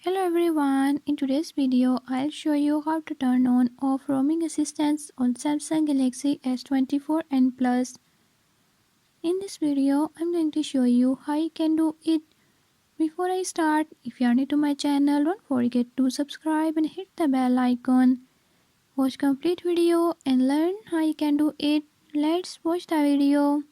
Hello everyone, in today's video I'll show you how to turn on off roaming assistance on Samsung Galaxy S24 and Plus. In this video I'm going to show you how you can do it. Before I start, if you are new to my channel, don't forget to subscribe and hit the bell icon. Watch complete video and learn how you can do it. Let's watch the video.